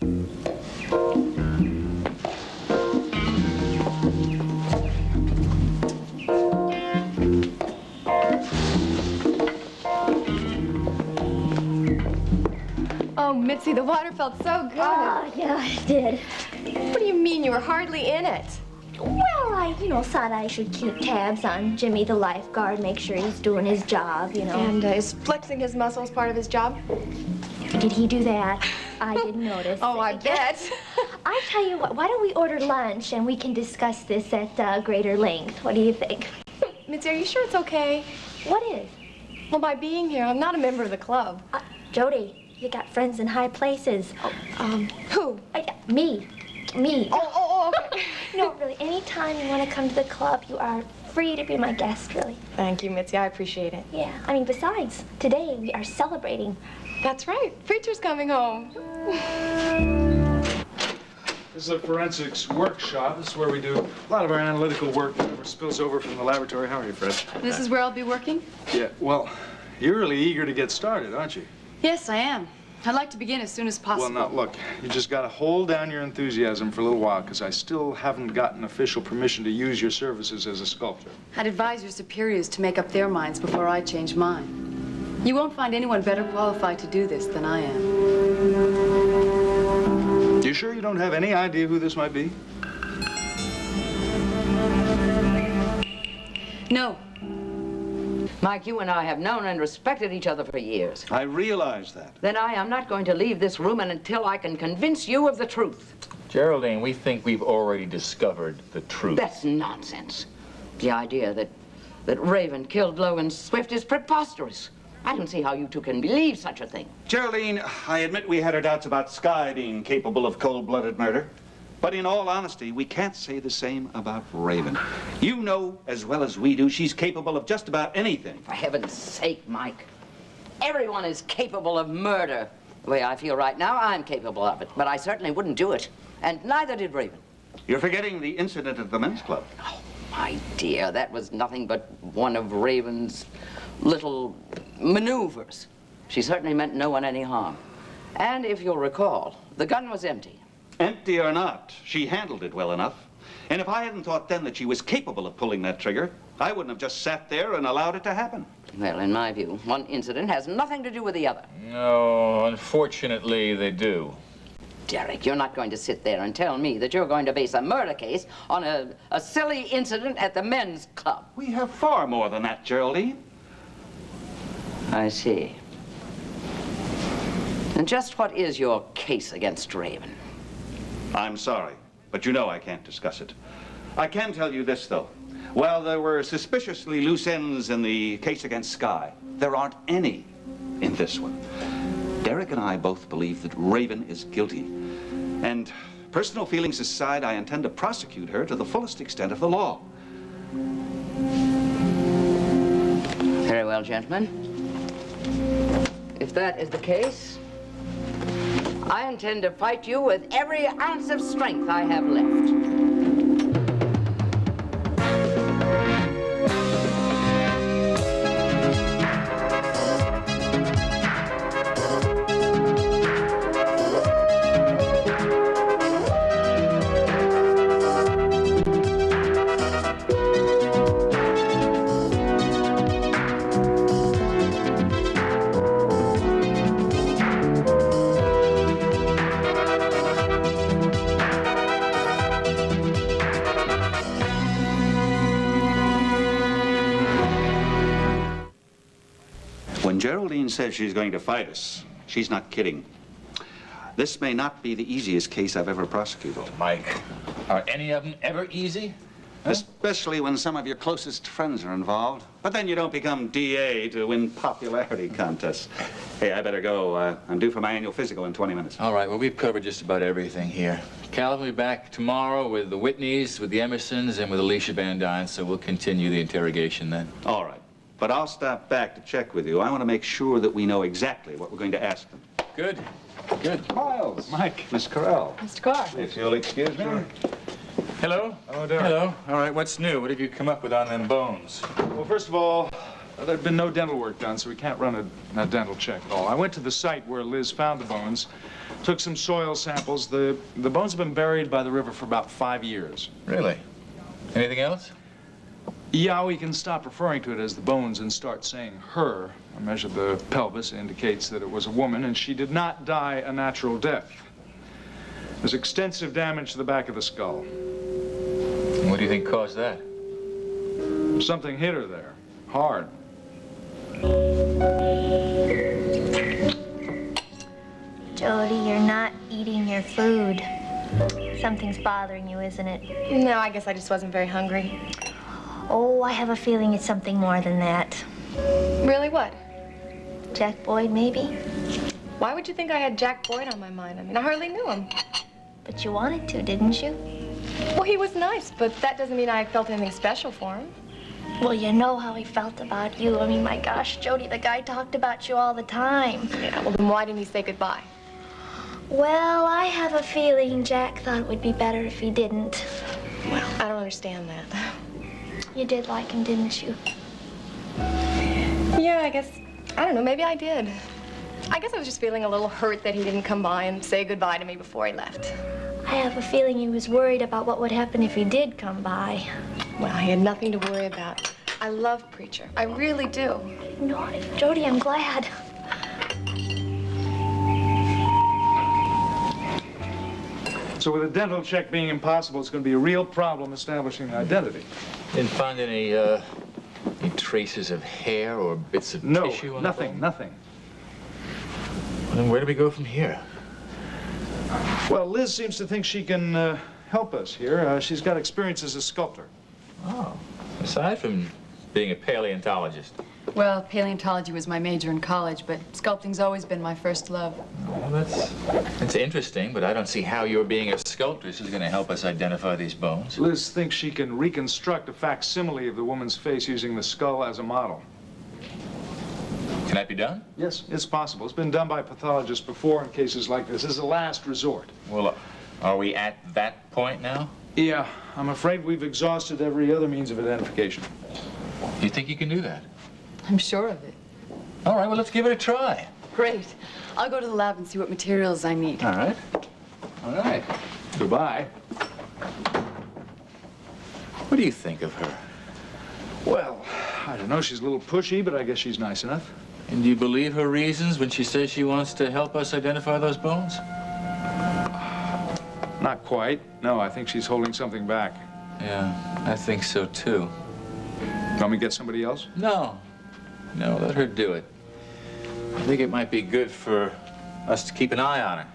Oh, Mitzi, the water felt so good. Oh, yeah, it did. What do you mean? You were hardly in it. Well, I, thought I should keep tabs on Jimmy the lifeguard, make sure he's doing his job, And is flexing his muscles part of his job? Did he do that? I didn't notice. Oh, I bet. I tell you what, why don't we order lunch and we can discuss this at greater length? What do you think? Mitzi, are you sure it's okay? What is? Well, by being here, I'm not a member of the club. Jody, you got friends in high places. Who? Me. Oh, okay. No, really, anytime you want to come to the club, you are free to be my guest, really. Thank you, Mitzi. I appreciate it. Yeah, besides, today we are celebrating. That's right. Preacher's coming home. This is a forensics workshop. This is where we do a lot of our analytical work that never spills over from the laboratory. How are you, Fred? This is where I'll be working? Yeah, well, you're really eager to get started, aren't you? Yes, I am. I'd like to begin as soon as possible. Well, now, look, you just got to hold down your enthusiasm for a little while, because I still haven't gotten official permission to use your services as a sculptor. I'd advise your superiors to make up their minds before I change mine. You won't find anyone better qualified to do this than I am. You sure you don't have any idea who this might be? No. Mike, you and I have known and respected each other for years. I realize that. Then I am not going to leave this room until I can convince you of the truth. Geraldine, we think we've already discovered the truth. That's nonsense. The idea that Raven killed Logan Swift is preposterous. I don't see how you two can believe such a thing. Geraldine, I admit we had our doubts about Skye being capable of cold-blooded murder. But in all honesty, we can't say the same about Raven. You know as well as we do she's capable of just about anything. For heaven's sake, Mike. Everyone is capable of murder. The way I feel right now, I'm capable of it. But I certainly wouldn't do it. And neither did Raven. You're forgetting the incident at the men's club. Oh, my dear, that was nothing but one of Raven's little maneuvers. She certainly meant no one any harm. And if you'll recall, the gun was empty. Empty or not, she handled it well enough. And if I hadn't thought then that she was capable of pulling that trigger, I wouldn't have just sat there and allowed it to happen. Well, in my view, one incident has nothing to do with the other. No, unfortunately, they do. Derek, you're not going to sit there and tell me that you're going to base a murder case on a silly incident at the men's club. We have far more than that, Geraldine. I see. And just what is your case against Raven? I'm sorry, but you know I can't discuss it. I can tell you this, though. While there were suspiciously loose ends in the case against Skye, there aren't any in this one. Derek and I both believe that Raven is guilty. And personal feelings aside, I intend to prosecute her to the fullest extent of the law. Very well, gentlemen. If that is the case, I intend to fight you with every ounce of strength I have left. When Geraldine says she's going to fight us, she's not kidding. This may not be the easiest case I've ever prosecuted. Mike, are any of them ever easy? Huh? Especially when some of your closest friends are involved. But then you don't become DA to win popularity contests. Hey, I better go. I'm due for my annual physical in 20 minutes. All right, well, we've covered just about everything here. Calvin will be back tomorrow with the Whitneys, with the Emersons, and with Alicia Van Dyne, so we'll continue the interrogation then. All right. But I'll stop back to check with you. I want to make sure that we know exactly what we're going to ask them. Good. Good. Miles. Mike. Miss Carell. Mr. Carr. If you'll excuse me. Hello. Hello, Derek. Hello. All right, what's new? What have you come up with on them bones? Well, first of all, There'd been no dental work done, so we can't run a dental check at all. I went to the site where Liz found the bones, took some soil samples. The bones have been buried by the river for about 5 years. Really? Anything else? Yeah, we can stop referring to it as the bones and start saying her. I measured the pelvis. It indicates that it was a woman, and she did not die a natural death. There's extensive damage to the back of the skull. What do you think caused that? Something hit her there, hard. Jody, you're not eating your food. Something's bothering you, isn't it? No, I guess I just wasn't very hungry. Oh, I have a feeling it's something more than that. Really, what? Jack Boyd, maybe? Why would you think I had Jack Boyd on my mind? I mean, I hardly knew him. But you wanted to, didn't you? Well, he was nice, but that doesn't mean I felt anything special for him. Well, you know how he felt about you. I mean, my gosh, Jody, the guy talked about you all the time. Yeah, well, then why didn't he say goodbye? Well, I have a feeling Jack thought it would be better if he didn't. Well, I don't understand that. You did like him, didn't you? Yeah, I don't know, maybe I did. I guess I was just feeling a little hurt that he didn't come by and say goodbye to me before he left. I have a feeling he was worried about what would happen if he did come by. Well, he had nothing to worry about. I love Preacher. I really do. No, Jody, I'm glad. So with a dental check being impossible, it's going to be a real problem establishing identity. Didn't find any traces of hair or bits of tissue on nothing, the bone? nothing. Well, then where do we go from here? Well, Liz seems to think she can help us here. She's got experience as a sculptor. Oh, aside from being a paleontologist. Well, paleontology was my major in college, but sculpting's always been my first love. Well, that's interesting, but I don't see how your being a sculptress is going to help us identify these bones. Liz thinks she can reconstruct a facsimile of the woman's face using the skull as a model. Can that be done? Yes, it's possible. It's been done by pathologists before in cases like this. This is a last resort. Well, are we at that point now? Yeah, I'm afraid we've exhausted every other means of identification. You think you can do that? I'm sure of it. All right, well, let's give it a try. Great. I'll go to the lab and see what materials I need. All right. All right. Goodbye. What do you think of her? Well, I don't know. She's a little pushy, but I guess she's nice enough. And do you believe her reasons when she says she wants to help us identify those bones? Not quite. No, I think she's holding something back. Yeah, I think so, too. Want me to get somebody else? No, let her do it. I think it might be good for us to keep an eye on her.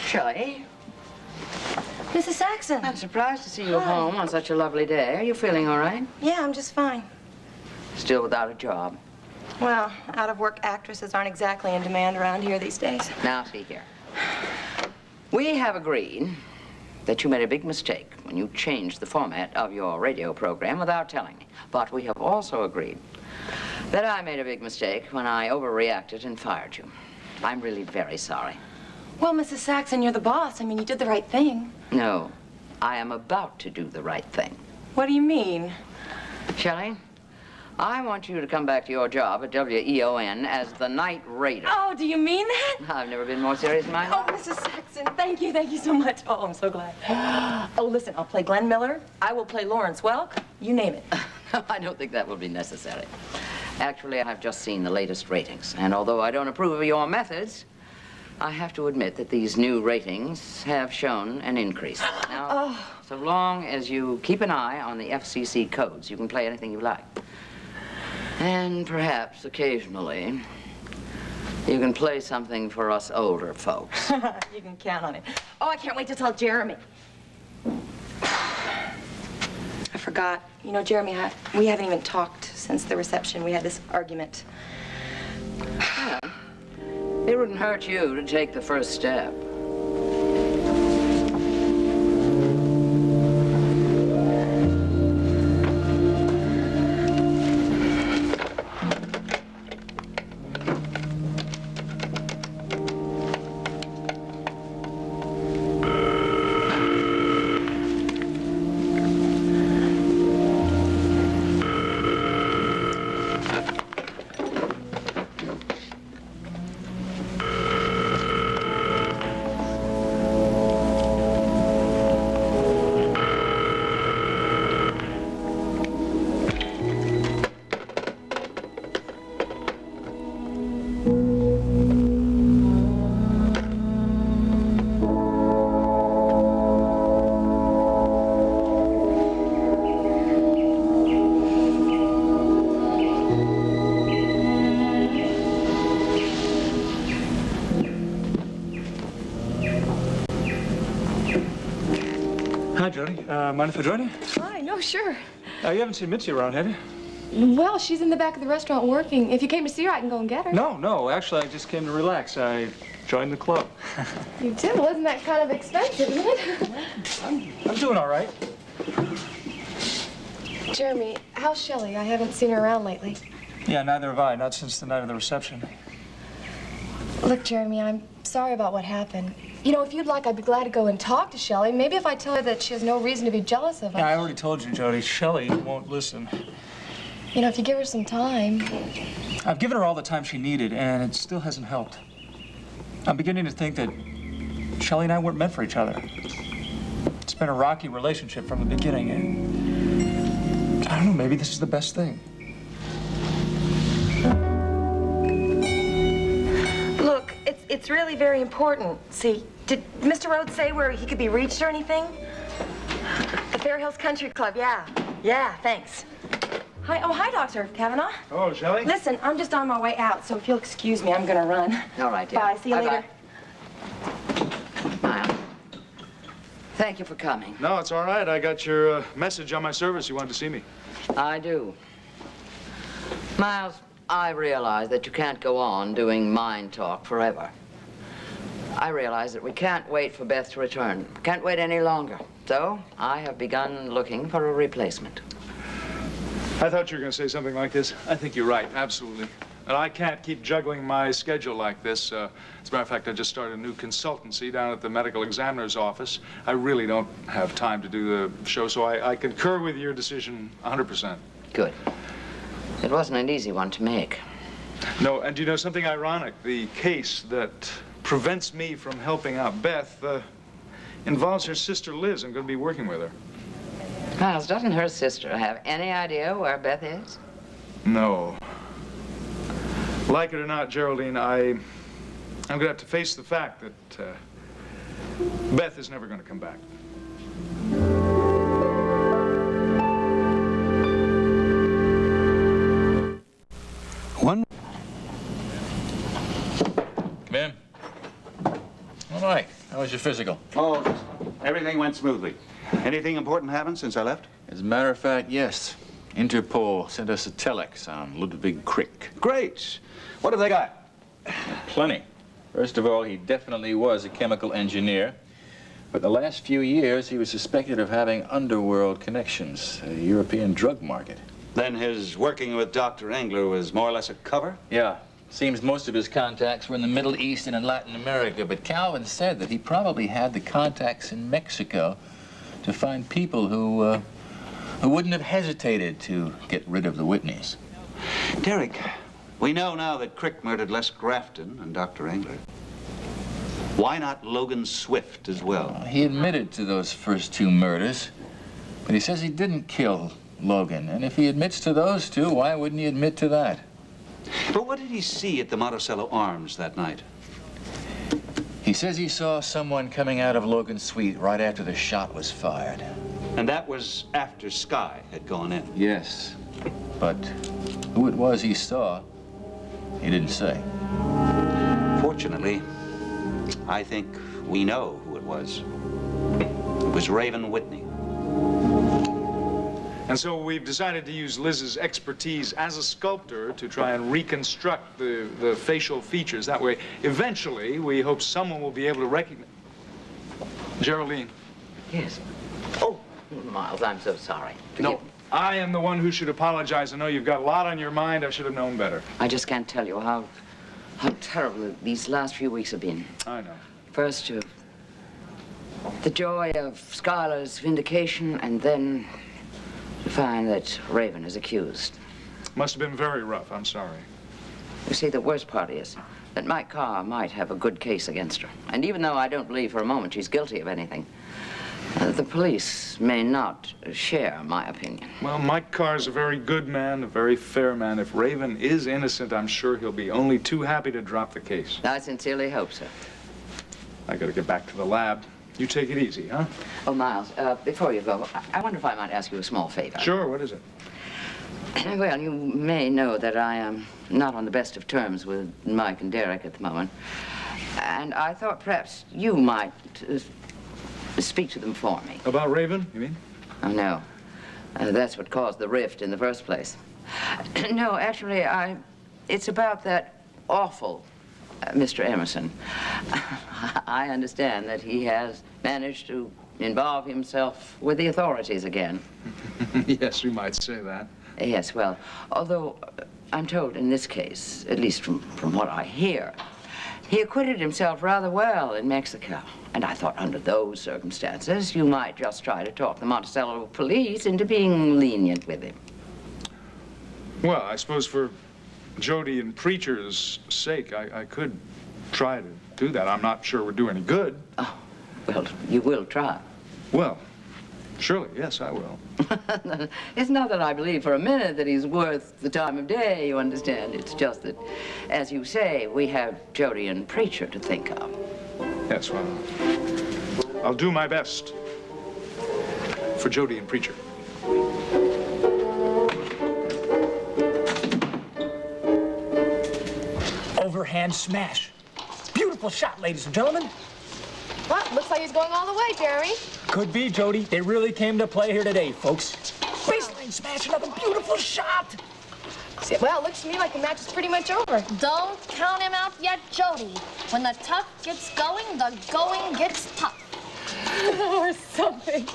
Shelley, Mrs. Saxon. I'm surprised to see you home on such a lovely day. Are you feeling all right? Yeah, I'm just fine. Still without a job? Well, out-of-work actresses aren't exactly in demand around here these days. Now, see here. We have agreed that you made a big mistake when you changed the format of your radio program without telling me. But we have also agreed that I made a big mistake when I overreacted and fired you. I'm really very sorry. Well, Mrs. Saxon, you're the boss. I mean, you did the right thing. No, I am about to do the right thing. What do you mean? Shelley, I want you to come back to your job at WEON as the night raider. Oh, do you mean that? I've never been more serious in my Oh, life. Mrs. Saxon, thank you so much. Oh, I'm so glad. Oh, listen, I'll play Glenn Miller. I will play Lawrence Welk. You name it. I don't think that will be necessary. Actually, I've just seen the latest ratings, and although I don't approve of your methods, I have to admit that these new ratings have shown an increase. Now, so long as you keep an eye on the FCC codes, you can play anything you like. And perhaps occasionally, you can play something for us older folks. You can count on it. Oh, I can't wait to tell Jeremy. I forgot. You know, Jeremy, we haven't even talked since the reception. We had this argument. It wouldn't hurt you to take the first step. Hi, Jody. Mind if I join you? Hi, no, sure. You haven't seen Mitzi around, have you? Well, she's in the back of the restaurant working. If you came to see her, I can go and get her. No. Actually, I just came to relax. I joined the club. You did? Well, isn't that kind of expensive, isn't it? I'm doing all right. Jeremy, how's Shelley? I haven't seen her around lately. Yeah, neither have I. Not since the night of the reception. Look, Jeremy, I'm sorry about what happened. You know, if you'd like, I'd be glad to go and talk to Shelley. Maybe if I tell her that she has no reason to be jealous of us. Yeah, I already told you, Jody. Shelley won't listen. You know, if you give her some time. I've given her all the time she needed, and it still hasn't helped. I'm beginning to think that Shelley and I weren't meant for each other. It's been a rocky relationship from the beginning, and I don't know, maybe this is the best thing. Look, it's really very important. See, did Mr. Rhodes say where he could be reached or anything? The Fair Hills Country Club, yeah. Yeah, thanks. Hi, Dr. Kavanaugh. Oh, Shelley? Listen, I'm just on my way out, so if you'll excuse me, I'm gonna run. All right, dear. Bye, see you later. Miles, thank you for coming. No, it's all right. I got your message on my service. You wanted to see me. I do. Miles, I realize that you can't go on doing mind talk forever. I realize that we can't wait for Beth to return. Can't wait any longer. So I have begun looking for a replacement. I thought you were going to say something like this. I think you're right, absolutely. And I can't keep juggling my schedule like this. As a matter of fact, I just started a new consultancy down at the medical examiner's office. I really don't have time to do the show, so I concur with your decision 100%. Good. It wasn't an easy one to make. No, and you know something ironic? The case that prevents me from helping out Beth involves her sister Liz. I'm going to be working with her. Miles, doesn't her sister have any idea where Beth is? No. Like it or not, Geraldine, I'm going to have to face the fact that Beth is never going to come back. Come in. All right. How was your physical? Oh, everything went smoothly. Anything important happened since I left? As a matter of fact, yes. Interpol sent us a telex on Ludwig Crick. Great. What have they got? Plenty. First of all, he definitely was a chemical engineer. But the last few years, he was suspected of having underworld connections, a European drug market. Then his working with Dr. Engler was more or less a cover? Yeah. Seems most of his contacts were in the Middle East and in Latin America, but Calvin said that he probably had the contacts in Mexico to find people who wouldn't have hesitated to get rid of the Whitneys. Derek, we know now that Crick murdered Les Grafton and Dr. Engler. Why not Logan Swift as well? He admitted to those first two murders, but he says he didn't kill Logan. And if he admits to those two, why wouldn't he admit to that? But what did he see at the Monticello Arms that night? He says he saw someone coming out of Logan's suite right after the shot was fired. And that was after Sky had gone in. Yes, but who it was he saw, he didn't say. Fortunately, I think we know who it was. It was Raven Whitney. And so we've decided to use Liz's expertise as a sculptor to try and reconstruct the facial features. That way, eventually, we hope someone will be able to recognize... Geraldine. Yes. Oh, Miles, I'm so sorry. Forgive me. I am the one who should apologize. I know you've got a lot on your mind. I should have known better. I just can't tell you how terrible these last few weeks have been. I know. First, the joy of Skylar's vindication, and then to find that Raven is accused. Must have been very rough. I'm sorry. You see, the worst part is that Mike Carr might have a good case against her. And even though I don't believe for a moment she's guilty of anything, the police may not share my opinion. Well, Mike Carr's a very good man, a very fair man. If Raven is innocent, I'm sure he'll be only too happy to drop the case. I sincerely hope so. I gotta get back to the lab. You take it easy, huh? Oh, Miles, before you go, I wonder if I might ask you a small favor. Sure, what is it? Well, you may know that I am not on the best of terms with Mike and Derek at the moment. And I thought perhaps you might speak to them for me. About Raven, you mean? Oh, no. That's what caused the rift in the first place. No, actually, it's about that awful Mr. Emerson. I understand that he has managed to involve himself with the authorities again. Yes, we might say that. Yes, well, although I'm told in this case, at least from what I hear, he acquitted himself rather well in Mexico. And I thought under those circumstances, you might just try to talk the Monticello police into being lenient with him. Well, I suppose for Jody and Preacher's sake, I could try to do that. I'm not sure it would do any good. Oh, well, you will try. Well, surely, yes, I will. It's not that I believe for a minute that he's worth the time of day, you understand. It's just that, as you say, we have Jody and Preacher to think of. Yes, well, I'll do my best for Jody and Preacher. Overhand smash. Beautiful shot, ladies and gentlemen. Well, looks like he's going all the way, Jeremy. Could be, Jody. They really came to play here today, folks. Baseline smash, another beautiful shot. Well, it looks to me like the match is pretty much over. Don't count him out yet, Jody. When the tough gets going, the going gets tough. Or something.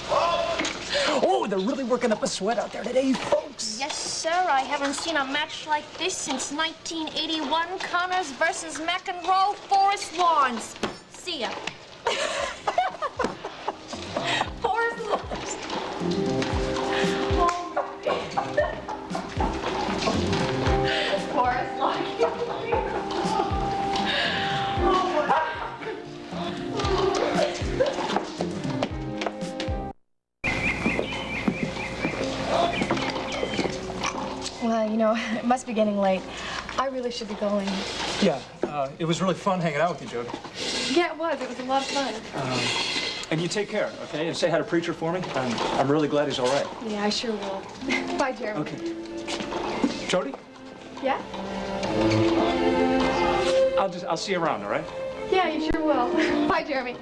Oh, they're really working up a sweat out there today, folks. Yes, sir. I haven't seen a match like this since 1981, Connors versus McEnroe, Forest Lawns. See ya. Forest Lawns. Forest Lawns. Well, you know, it must be getting late. I really should be going. Yeah, it was really fun hanging out with you, Jody. Yeah, it was. It was a lot of fun. And you take care, okay? And say hi to Preacher for me. I'm really glad he's all right. Yeah, I sure will. Bye, Jeremy. Okay. Jody, Yeah? I'll see you around, all right? Yeah, you sure will. Bye, Jeremy.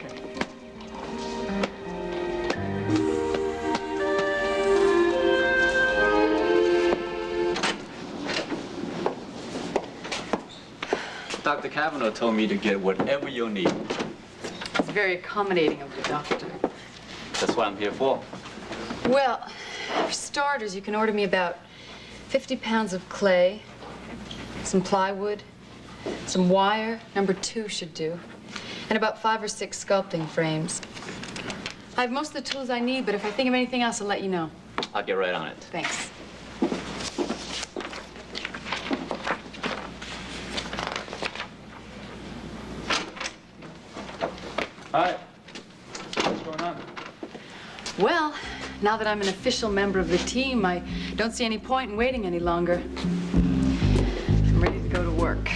Dr. Cavanaugh told me to get whatever you'll need. It's very accommodating of the doctor. That's what I'm here for. Well, for starters, you can order me about 50 pounds of clay, some plywood, some wire, number 2 should do, and about 5 or 6 sculpting frames. I have most of the tools I need, but if I think of anything else, I'll let you know. I'll get right on it. Thanks. Hi. What's going on? Well, now that I'm an official member of the team, I don't see any point in waiting any longer. I'm ready to go to work.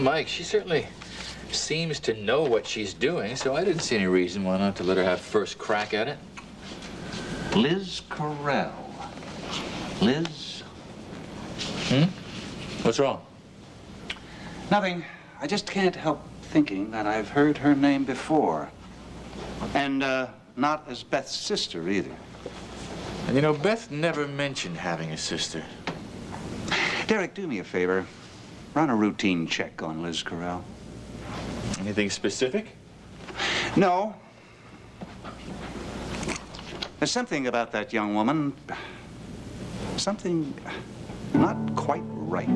Mike, she certainly seems to know what she's doing, so I didn't see any reason why not to let her have first crack at it. Liz Carell. Liz? What's wrong? Nothing. I just can't help thinking that I've heard her name before. And not as Beth's sister either. And you know, Beth never mentioned having a sister. Derek, do me a favor. Run a routine check on Liz Carell. Anything specific? No. There's something about that young woman. Something not quite right.